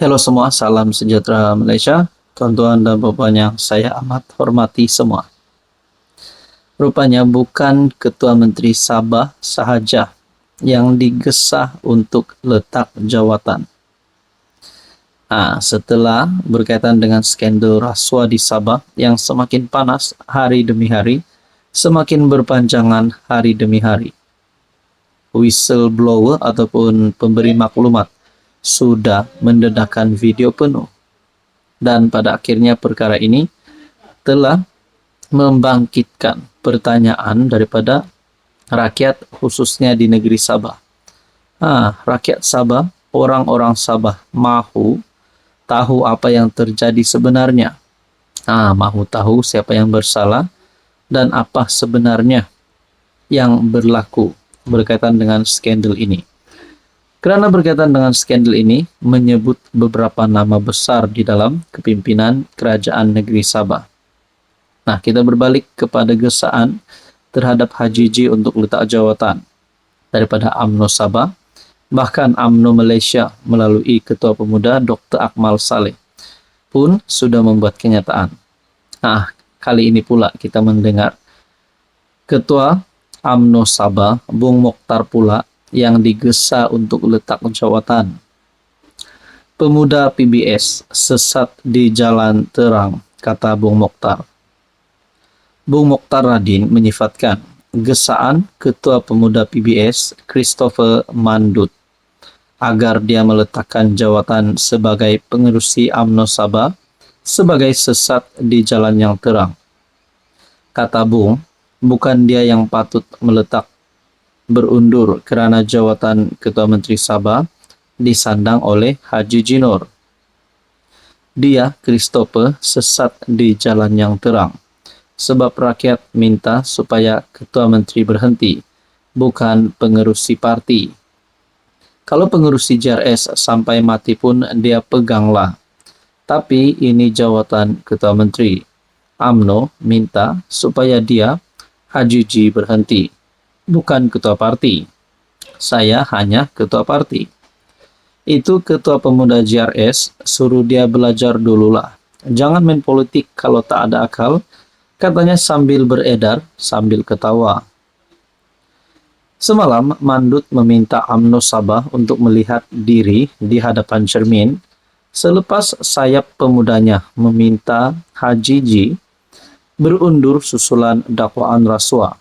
Halo semua, salam sejahtera Malaysia. Tuan-tuan dan puan yang saya amat hormati semua. Rupanya bukan Ketua Menteri Sabah sahaja yang digesah untuk letak jawatan. Setelah berkaitan dengan skandal rasuah di Sabah yang semakin panas hari demi hari, semakin berpanjangan hari demi hari. Whistleblower ataupun pemberi maklumat sudah mendedahkan video penuh. Dan pada akhirnya perkara ini telah membangkitkan pertanyaan daripada rakyat khususnya di negeri Sabah. Rakyat Sabah, orang-orang Sabah mahu tahu apa yang terjadi sebenarnya. Mahu tahu siapa yang bersalah dan apa sebenarnya yang berlaku berkaitan dengan skandal ini. Kerana berkaitan dengan skandal ini menyebut beberapa nama besar di dalam kepimpinan kerajaan negeri Sabah. Kita berbalik kepada gesaan terhadap Haji G untuk letak jawatan daripada UMNO Sabah, bahkan UMNO Malaysia melalui Ketua Pemuda Dr. Akmal Saleh pun sudah membuat kenyataan. Kali ini pula kita mendengar Ketua UMNO Sabah, Bung Mokhtar pula yang digesa untuk letak jawatan. Pemuda PBS sesat di jalan terang, kata Bung Mokhtar. Bung Mokhtar Radin menyifatkan gesaan Ketua Pemuda PBS Christopher Mandut agar dia meletakkan jawatan sebagai pengerusi UMNO Sabah sebagai sesat di jalan yang terang. Kata Bung, bukan dia yang patut berundur kerana jawatan Ketua Menteri Sabah disandang oleh Haji Jinor. Dia, Christopher, sesat di jalan yang terang. Sebab rakyat minta supaya Ketua Menteri berhenti, bukan pengerusi parti. Kalau pengerusi JRS sampai mati pun dia peganglah. Tapi ini jawatan Ketua Menteri. UMNO minta supaya dia, Haji G, berhenti, bukan ketua parti. Saya hanya ketua parti. Itu Ketua Pemuda JRS, suruh dia belajar dululah. Jangan main politik kalau tak ada akal, katanya sambil beredar, sambil ketawa. Semalam, Mandut meminta UMNO Sabah untuk melihat diri di hadapan cermin selepas sayap pemudanya meminta Haji G berundur susulan dakwaan rasuah.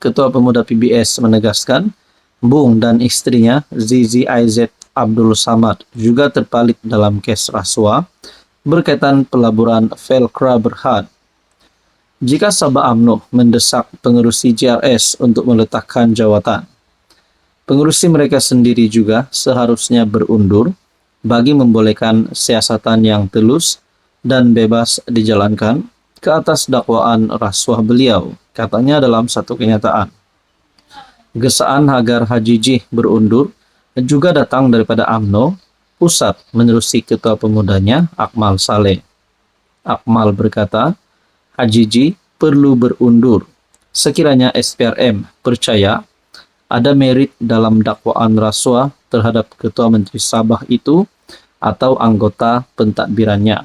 Ketua Pemuda PBS menegaskan, Bung dan istrinya Zizi Aizet Abdul Samad juga terpalit dalam kes rasuah berkaitan pelaburan Velcro Berhad. Jika Sabah UMNO mendesak pengerusi JRS untuk meletakkan jawatan, pengerusi mereka sendiri juga seharusnya berundur bagi membolehkan siasatan yang telus dan bebas dijalankan ke atas dakwaan rasuah beliau, katanya dalam satu kenyataan. Gesaan agar Haji G berundur juga datang daripada UMNO Pusat menerusi Ketua Pemudanya Akmal Saleh. Akmal berkata, Haji G perlu berundur sekiranya SPRM percaya ada merit dalam dakwaan rasuah terhadap Ketua Menteri Sabah itu atau anggota pentadbirannya.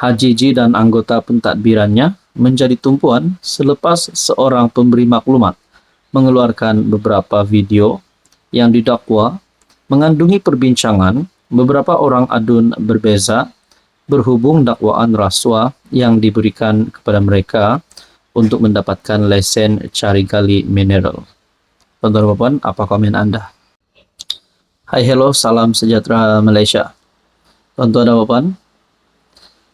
Haji G dan anggota pentadbirannya menjadi tumpuan selepas seorang pemberi maklumat mengeluarkan beberapa video yang didakwa mengandungi perbincangan beberapa orang adun berbeza berhubung dakwaan rasuah yang diberikan kepada mereka untuk mendapatkan lesen cari gali mineral. Tuan-tuan dan puan, apa komen Anda? Hai, hello, salam sejahtera Malaysia. Tuan-tuan dan puan,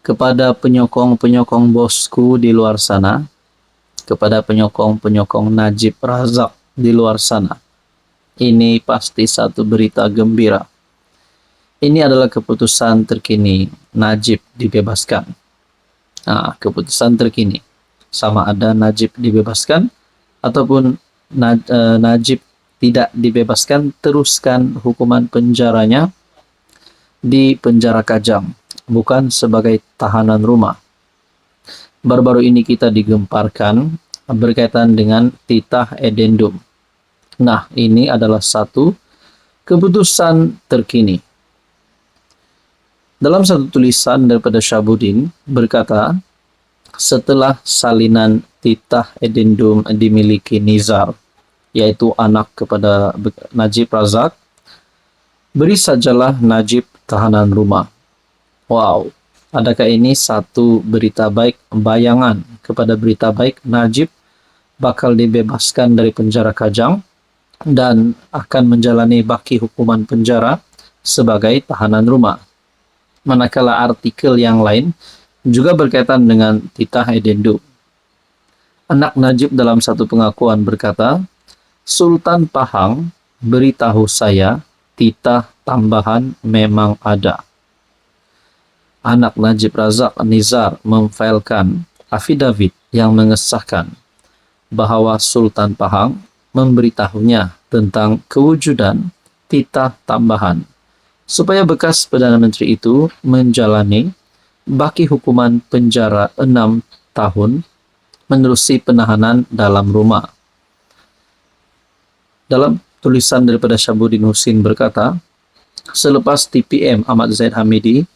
kepada penyokong-penyokong bosku di luar sana, kepada penyokong-penyokong Najib Razak di luar sana, ini pasti satu berita gembira. Ini adalah keputusan terkini, Najib dibebaskan. Keputusan terkini, sama ada Najib dibebaskan ataupun Najib tidak dibebaskan, teruskan hukuman penjaranya di penjara Kajang, bukan sebagai tahanan rumah. Baru-baru ini kita digemparkan berkaitan dengan titah edendum. Ini adalah satu keputusan terkini. Dalam satu tulisan daripada Syahabuddin berkata, setelah salinan titah edendum dimiliki Nizar, yaitu anak kepada Najib Razak, beri sajalah Najib tahanan rumah. Wow, adakah ini satu berita baik, bayangan kepada berita baik Najib bakal dibebaskan dari penjara Kajang dan akan menjalani baki hukuman penjara sebagai tahanan rumah. Manakala artikel yang lain juga berkaitan dengan titah edendum. Anak Najib dalam satu pengakuan berkata, Sultan Pahang beritahu saya titah tambahan memang ada. Anak Najib Razak Nizar memfailkan affidavit yang mengesahkan bahawa Sultan Pahang memberitahunya tentang kewujudan titah tambahan supaya bekas Perdana Menteri itu menjalani baki hukuman penjara 6 tahun menerusi penahanan dalam rumah. Dalam tulisan daripada Syahabuddin Husin berkata, selepas TPM Ahmad Zahid Hamidi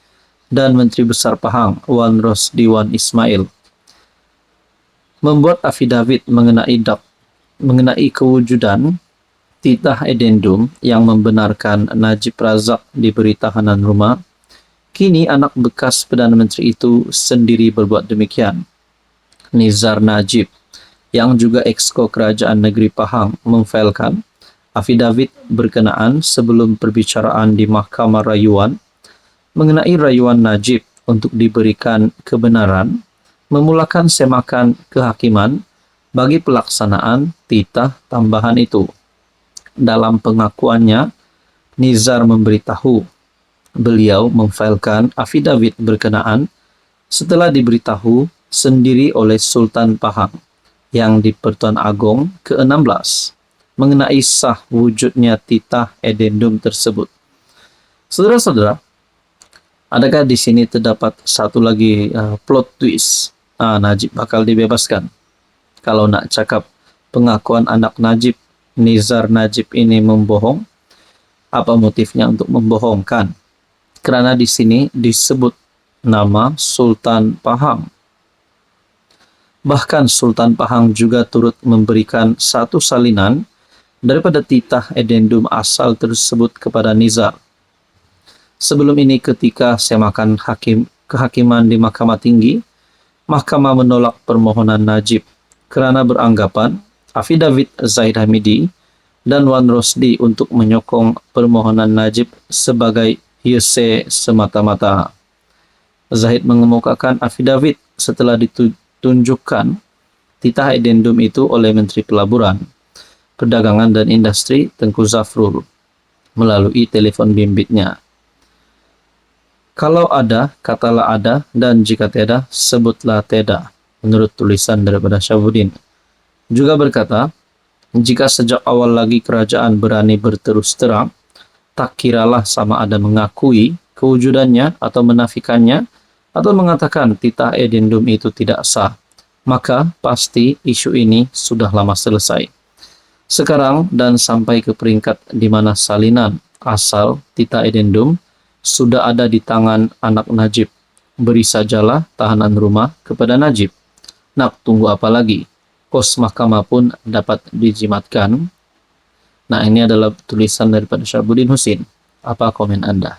dan Menteri Besar Pahang Wan Rosdi Wan Ismail membuat affidavit mengenai kewujudan titah edendum yang membenarkan Najib Razak diberi tahanan rumah, kini anak bekas Perdana Menteri itu sendiri berbuat demikian. Nizar Najib, yang juga Exco Kerajaan Negeri Pahang, memfailkan affidavit berkenaan sebelum perbicaraan di Mahkamah Rayuan mengenai rayuan Najib untuk diberikan kebenaran memulakan semakan kehakiman bagi pelaksanaan titah tambahan itu. Dalam pengakuannya, Nizar memberitahu beliau memfailkan affidavit berkenaan setelah diberitahu sendiri oleh Sultan Pahang yang di Pertuan Agong ke-16 mengenai sah wujudnya titah edendum tersebut. Saudara-saudara, adakah di sini terdapat satu lagi plot twist? Najib bakal dibebaskan. Kalau nak cakap pengakuan anak Najib, Nizar Najib ini membohong, apa motifnya untuk membohongkan? Kerana di sini disebut nama Sultan Pahang. Bahkan Sultan Pahang juga turut memberikan satu salinan daripada titah edendum asal tersebut kepada Nizar. Sebelum ini ketika semakan kehakiman di Mahkamah Tinggi, Mahkamah menolak permohonan Najib kerana beranggapan affidavit Zahid Hamidi dan Wan Rosdi untuk menyokong permohonan Najib sebagai hearsay semata-mata. Zahid mengemukakan affidavit setelah ditunjukkan titah edendum itu oleh Menteri Pelaburan, Perdagangan dan Industri Tengku Zafrul melalui telefon bimbitnya. Kalau ada, katalah ada, dan jika tiada, sebutlah tiada, menurut tulisan daripada Syahabuddin. Juga berkata, jika sejak awal lagi kerajaan berani berterus terang, tak kiralah sama ada mengakui kewujudannya atau menafikannya, atau mengatakan titah edendum itu tidak sah, maka pasti isu ini sudah lama selesai. Sekarang dan sampai ke peringkat di mana salinan asal titah edendum sudah ada di tangan anak Najib. Beri sajalah tahanan rumah kepada Najib. Nak tunggu apa lagi? Kos mahkamah pun dapat dijimatkan. Nah, ini adalah tulisan daripada Syahabuddin Husin. Apa komen Anda?